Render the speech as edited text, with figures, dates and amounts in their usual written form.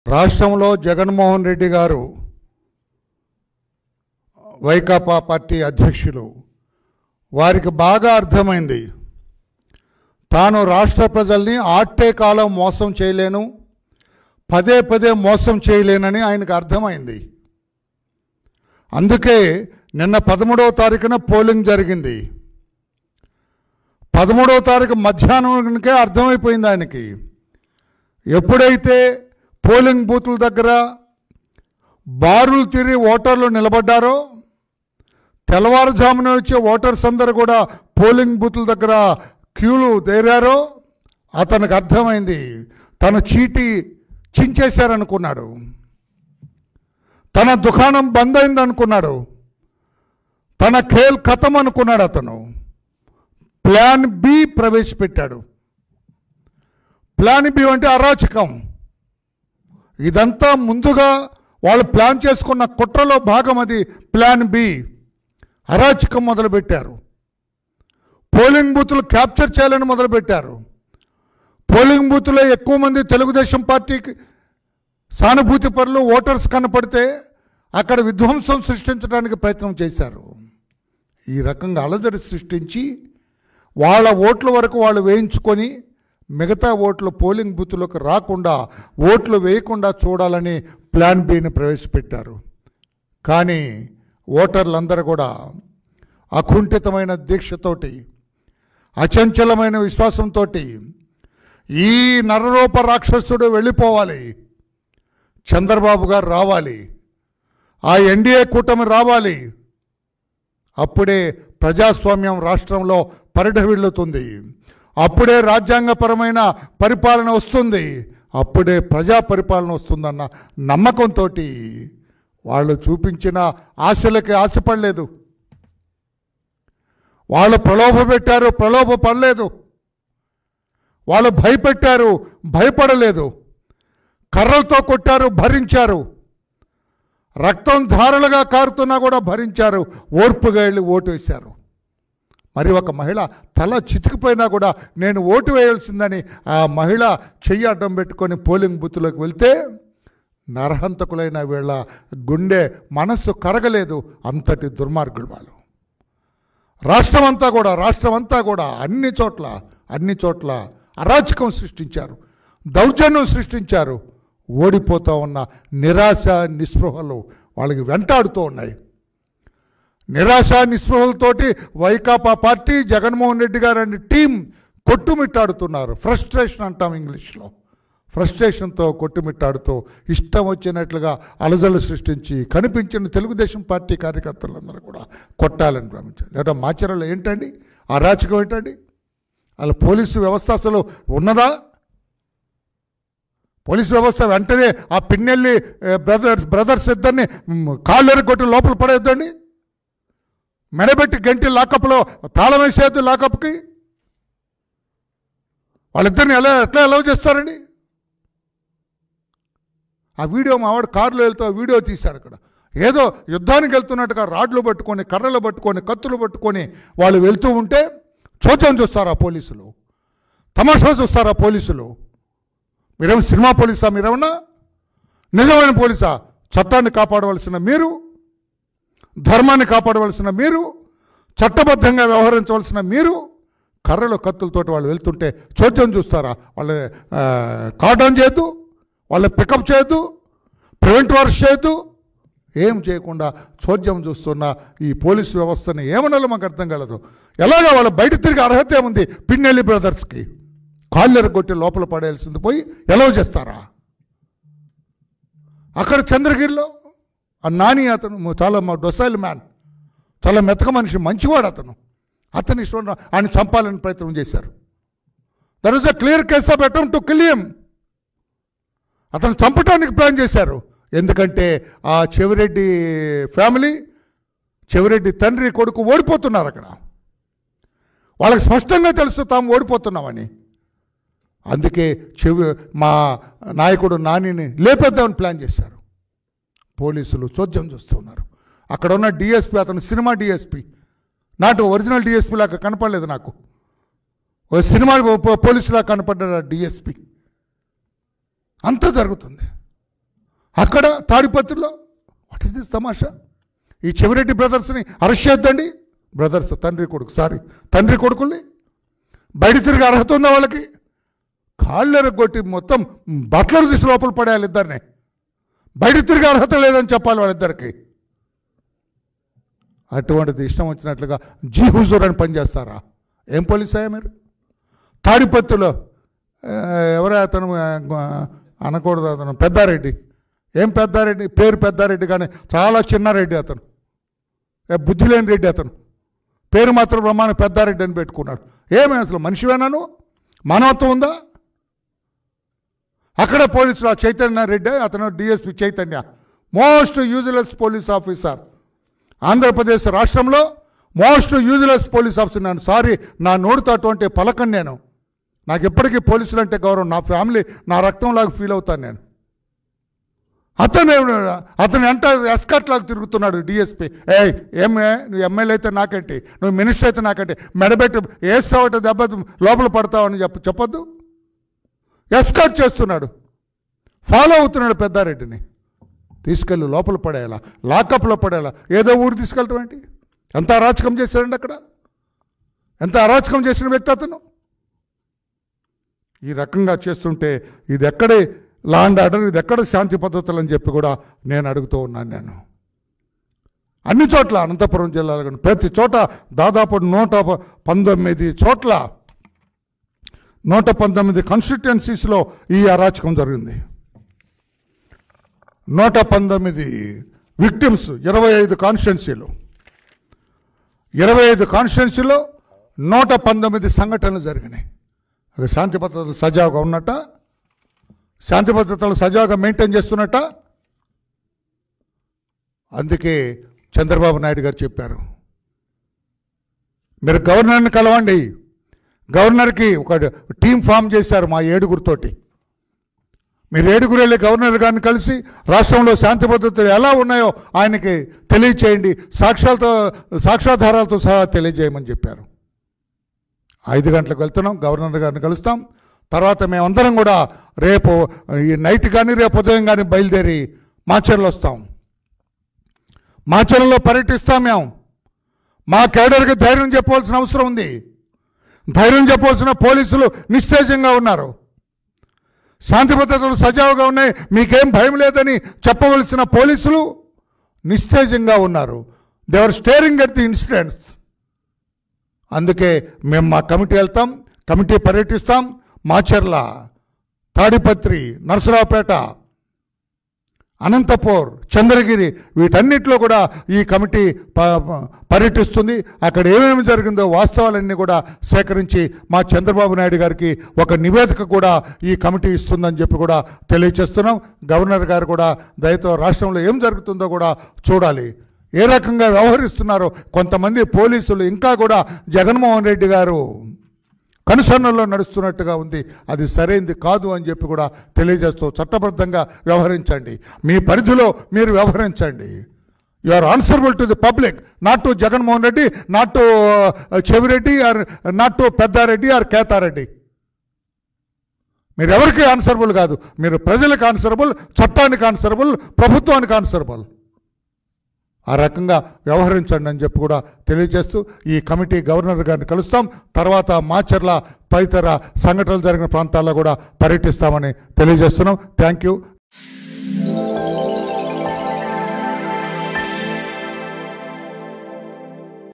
రాష్ట్రంలో జగన్మోహన్ రెడ్డి గారు వైకాపా పార్టీ అధ్యక్షులు వారికి బాగా అర్థమైంది. తాను రాష్ట్ర ప్రజల్ని ఆట్టే కాలం మోసం చేయలేను, పదే పదే మోసం చేయలేనని ఆయనకు అర్థమైంది. అందుకే నిన్న 13వ తారీఖున పోలింగ్ జరిగింది. 13వ తారీఖు మధ్యాహ్నానికే అర్థమైపోయింది ఆయనకి. ఎప్పుడైతే పోలింగ్ బూతుల దగ్గర బారులు తీరి ఓటర్లు నిలబడ్డారో, తెల్లవారుజామున వచ్చే ఓటర్స్ అందరూ కూడా పోలింగ్ బూతుల దగ్గర క్యూలు తేరారో అతనికి అర్థమైంది. తన చీటీ చించేశారనుకున్నాడు, తన దుకాణం బంద్ అయింది అనుకున్నాడు, తన ఖేల్ ఖతం అనుకున్నాడు. అతను ప్లాన్ బి ప్రవేశపెట్టాడు. ప్లాన్ బి అంటే అరాచకం. ఇదంతా ముందుగా వాళ్ళు ప్లాన్ చేసుకున్న కుట్రలో భాగం. అది ప్లాన్ బి. అరాచకం మొదలుపెట్టారు. పోలింగ్ బూతులు క్యాప్చర్ చేయాలని మొదలుపెట్టారు. పోలింగ్ బూత్లో ఎక్కువ మంది తెలుగుదేశం పార్టీకి సానుభూతి పరులు ఓటర్స్ కనపడితే అక్కడ విధ్వంసం సృష్టించడానికి ప్రయత్నం చేశారు. ఈ రకంగా అలజడి సృష్టించి వాళ్ళ ఓట్ల వరకు వాళ్ళు వేయించుకొని మిగతా ఓట్లు పోలింగ్ బూత్లోకి రాకుండా, ఓట్లు వేయకుండా చూడాలని ప్లాన్ బిని ప్రవేశపెట్టారు. కానీ ఓటర్లందరూ కూడా అకుంఠితమైన దీక్షతోటి, అచంచలమైన విశ్వాసంతో ఈ నరరూప రాక్షసుడు వెళ్ళిపోవాలి, చంద్రబాబు గారు రావాలి, ఆ ఎన్డీఏ కూటమి రావాలి, అప్పుడే ప్రజాస్వామ్యం రాష్ట్రంలో పరిఢవిల్లుతుంది, అప్పుడే రాజ్యాంగపరమైన పరిపాలన వస్తుంది, అప్పుడే ప్రజా పరిపాలన వస్తుందన్న నమ్మకంతో వాళ్ళు చూపించిన ఆశలకి ఆశపడలేదు. వాళ్ళు ప్రలోభపెట్టారు, ప్రలోభపడలేదు. వాళ్ళు భయపెట్టారు, భయపడలేదు. కర్రలతో కొట్టారు, భరించారు. రక్తం ధారలుగా కారుతున్నా కూడా భరించారు. ఓర్పుగా వెళ్ళి ఓటు వేశారు. మరి ఒక మహిళ తల చితికిపోయినా కూడా నేను ఓటు వేయాల్సిందని ఆ మహిళ చెయ్యి అడ్డం పెట్టుకొని పోలింగ్ బూత్లోకి వెళ్తే నరహంతకులైన వీళ్ళ గుండె మనస్సు కరగలేదు. అంతటి దుర్మార్గులు వాళ్ళు. రాష్ట్రం అంతా కూడా అన్ని చోట్ల అరాచకం సృష్టించారు, దౌర్జన్యం సృష్టించారు. ఓడిపోతూ ఉన్న నిరాశ నిస్పృహలు వాళ్ళకి వెంటాడుతూ ఉన్నాయి. నిరాశ నిస్పృహలతోటి వైకాపా పార్టీ, జగన్మోహన్ రెడ్డి గారు అనే టీం కొట్టుమిట్టాడుతున్నారు. ఫ్రస్ట్రేషన్ అంటాం ఇంగ్లీష్లో. ఫ్రస్ట్రేషన్తో కొట్టుమిట్టాడుతూ ఇష్టం వచ్చినట్లుగా అలజలు సృష్టించి కనిపించిన తెలుగుదేశం పార్టీ కార్యకర్తలందరూ కూడా కొట్టాలని భావించారు. లేదా మాచర్లలో ఏంటండి అరాచకం ఏంటండి? అలా పోలీసు వ్యవస్థ అసలు ఉన్నదా? పోలీసు వ్యవస్థ వెంటనే ఆ పిన్నెల్లి బ్రదర్స్ ఇద్దరిని కాళ్ళు కొట్టి లోపల పడేద్దండి, మెడబెట్టి గంటి లాకప్లో తాళం వేసేద్దు. లాకప్కి వాళ్ళిద్దరిని ఎట్లా అలౌ చేస్తారండి? ఆ వీడియో మావాడు కారులో వెళ్తూ వీడియో తీశాడు. అక్కడ ఏదో యుద్ధానికి వెళ్తున్నట్టుగా రాడ్లు పట్టుకొని, కర్రలు పట్టుకొని, కత్తులు పట్టుకొని వాళ్ళు వెళ్తూ ఉంటే చోచం చూస్తారా పోలీసులు? తమాషా చూస్తారా పోలీసులు? మీరేమో సినిమా పోలీసా? మీరేమన్నా నిజమైన పోలీసా? చట్టాన్ని కాపాడవలసిన మీరు, ధర్మాన్ని కాపాడవలసిన మీరు, చట్టబద్ధంగా వ్యవహరించవలసిన మీరు కర్రలు కత్తులతోటి వాళ్ళు వెళ్తుంటే చోద్యం చూస్తారా? వాళ్ళు కార్డన్ చేయొద్దు, వాళ్ళు పికప్ చేయొద్దు, ప్రివెంట్ వర్క్ చేయొద్దు, ఏం చేయకుండా చోద్యం చూస్తున్న ఈ పోలీసు వ్యవస్థని ఏమనాలో మాకు అర్థం కాలేదు. ఎలాగో వాళ్ళు బయట తిరిగి అర్హత ఏముంది? పిన్నెల్లి బ్రదర్స్కి కాళ్ళు ఎరగొట్టి లోపల పడేయాల్సింది పోయి ఎలవ్ చేస్తారా? అక్కడ చంద్రగిరిలో ఆ నాని అతను చాలా డొసైల్ మ్యాన్, చాలా మెతక మనిషి, మంచివాడు అతను ఇష్టం ఆయన చంపాలని ప్రయత్నం చేశారు. That is a clear case of attempt to kill him. అతను చంపడానికి ప్లాన్ చేశారు. ఎందుకంటే ఆ చెవిరెడ్డి ఫ్యామిలీ, చెవిరెడ్డి తండ్రి కొడుకు ఓడిపోతున్నారు. అక్కడ వాళ్ళకి స్పష్టంగా తెలుసు తాము ఓడిపోతున్నామని. అందుకే మా నాయకుడు నానిని లేపేద్దామని ప్లాన్ చేశారు. పోలీసులు చోద్యం చూస్తున్నారు. అక్కడ ఉన్న డిఎస్పీ అతను సినిమా డిఎస్పీ, నాటు ఒరిజినల్ డిఎస్పీ లాగా కనపడలేదు నాకు. ఓ సినిమా పోలీసులా కనపడ్డాడు డిఎస్పీ. అంతా జరుగుతుంది. అక్కడ తాడిపత్రిలో వాట్ ఇస్ దిస్ తమాషా? ఈ చెవిరెడ్డి బ్రదర్స్ని అరెస్ట్ చేద్దండి. బ్రదర్స్ తండ్రి కొడుకుల్ని బయట తిరిగి అర్హత ఉందా వాళ్ళకి? కాళ్ళు ఎరగొట్టి మొత్తం బట్టలు తీసి లోపల పడేయాలి ఇద్దరిని. బయట తిరిగి అర్హత లేదని చెప్పాలి వాళ్ళిద్దరికి. అటువంటిది ఇష్టం వచ్చినట్లుగా జీ హుజూర్ అని పనిచేస్తారా? ఏం పోలీస్ అయ్యా మీరు? తాడిపత్రిలో ఎవరే అతను అనకూడదు, అతను పెద్దారెడ్డి. ఏం పెద్దారెడ్డి? పేరు పెద్దారెడ్డి కానీ చాలా చిన్నారెడ్డి అతను. బుద్ధి లేని రెడ్డి అతను. పేరు మాత్రం బ్రహ్మాండ పెద్దారెడ్డి అని పెట్టుకున్నాడు. ఏమే అసలు మనిషివేనాను? మానవత్వం ఉందా? అక్కడ పోలీసులు ఆ చైతన్య రెడ్డి, అతను DSP Chaitanya, most useless police officer. Andhra Pradesh రాష్ట్రంలో మోస్ట్ యూజ్లెస్ పోలీస్ ఆఫీసర్. నేను సారీ, నా నోటితో అటువంటి పలకను నేను. నాకు ఎప్పటికీ పోలీసులు అంటే గౌరవం. నా ఫ్యామిలీ నా రక్తంలాగా ఫీల్ అవుతాను నేను. అతను ఎంత ఎస్కట్ లాగా తిరుగుతున్నాడు డిఎస్పీ. నువ్వు ఎమ్మెల్యే అయితే నాకేంటి, నువ్వు మినిస్టర్ అయితే నాకేంటి, మెడబెట్టి వేస్తావట దెబ్బ లోపల పడతావని చెప్పొద్దు. ఎస్కట్ చేస్తున్నాడు, ఫాలో అవుతున్నాడు పెద్దారెడ్డిని. తీసుకెళ్ళి లోపల పడేయాలా, లాకప్లో పడేయాలా, ఏదో ఊరు తీసుకెళ్ళటం ఏంటి? ఎంత అరాచకం చేశాడండి అక్కడ, ఎంత అరాచకం చేసిన వ్యక్తి అతను. ఈ రకంగా చేస్తుంటే ఇది ఎక్కడే లా అండ్ ఆర్డర్, ఇది ఎక్కడ శాంతి పద్ధతులు అని చెప్పి కూడా నేను అడుగుతూ ఉన్నాను. నేను అన్ని చోట్ల అనంతపురం జిల్లాలో ప్రతి చోట దాదాపు 119 చోట్ల 119 కాన్స్టిట్యుయెన్సీస్లో ఈ అరాచకం జరిగింది. 119 విక్టిమ్స్, 25 కాన్స్టిట్యుయెన్సీలు, 25 కాన్స్టిట్యుయెన్సీలో 119 సంఘటనలు జరిగినాయి. శాంతి భద్రతలు సజావుగా ఉన్నట్ట, శాంతి భద్రతలు సజావుగా మెయింటైన్ చేస్తున్నట్ట. అందుకే చంద్రబాబు నాయుడు గారు చెప్పారు, మీరు గవర్నర్ని కలవండి. గవర్నర్కి ఒక టీం ఫామ్ చేశారు మా 7గురితోటి. మీరు 7గురు వెళ్ళి గవర్నర్ గారిని కలిసి రాష్ట్రంలో శాంతి భద్రతలు ఎలా ఉన్నాయో ఆయనకి తెలియచేయండి, సాక్ష్యాధారాలతో సహా తెలియజేయమని చెప్పారు. 5 గంటలకు వెళ్తున్నాం, గవర్నర్ గారిని కలుస్తాం. తర్వాత మేమందరం కూడా రేపు ఈ నైట్ కానీ రేపు ఉదయం కానీ బయలుదేరి మాచర్లు వస్తాం. మాచర్లలో పర్యటిస్తాం. మేము మా కేడర్కి ధైర్యం చెప్పవలసిన అవసరం ఉంది. ధైర్యం చెప్పవలసిన పోలీసులు నిస్తేజంగా ఉన్నారు. శాంతి భద్రతలు సజావుగా ఉన్నాయి, మీకేం భయం లేదని చెప్పవలసిన పోలీసులు నిస్తేజంగా ఉన్నారు. They are staring at the incidents. అందుకే మేము మా కమిటీ వెళ్తాం, కమిటీ పర్యటిస్తాం. మాచర్ల, తాడిపత్రి, నరసరావుపేట, అనంతపూర్, చంద్రగిరి వీటన్నిటిలో కూడా ఈ కమిటీ పర్యటిస్తుంది. అక్కడ ఏమేమి జరిగిందో వాస్తవాలన్నీ కూడా సేకరించి మా చంద్రబాబు నాయుడు గారికి ఒక నివేదిక కూడా ఈ కమిటీ ఇస్తుందని చెప్పి కూడా తెలియచేస్తున్నాం. గవర్నర్ గారు కూడా దయతో రాష్ట్రంలో ఏం జరుగుతుందో కూడా చూడాలి. ఏ రకంగా వ్యవహరిస్తున్నారో కొంతమంది పోలీసులు ఇంకా కూడా జగన్మోహన్ రెడ్డి గారు కనుసన్నల్లో నడుస్తున్నట్టుగా ఉంది. అది సరైనది కాదు అని చెప్పి కూడా తెలియజేస్తూ చట్టబద్ధంగా వ్యవహరించండి, మీ పరిధిలో మీరు వ్యవహరించండి. You are answerable to the public, not to Jaganmohan Reddy, not to Chevireddy, or not to Peddareddy or Ketareddy. మీరు ఎవరికి ఆన్సరబుల్ కాదు, మీరు ప్రజలకు ఆన్సరబుల్, చట్టానికి ఆన్సరబుల్, ప్రభుత్వానికి ఆన్సరబుల్. ఆ రకంగా వ్యవహరించండి అని చెప్పి కూడా తెలియజేస్తూ ఈ కమిటీ గవర్నర్ గారిని కలుస్తాం. తర్వాత మాచర్ల తదితర సంఘటనలు జరిగిన ప్రాంతాల్లో కూడా పర్యటిస్తామని తెలియజేస్తున్నాం. Thank you.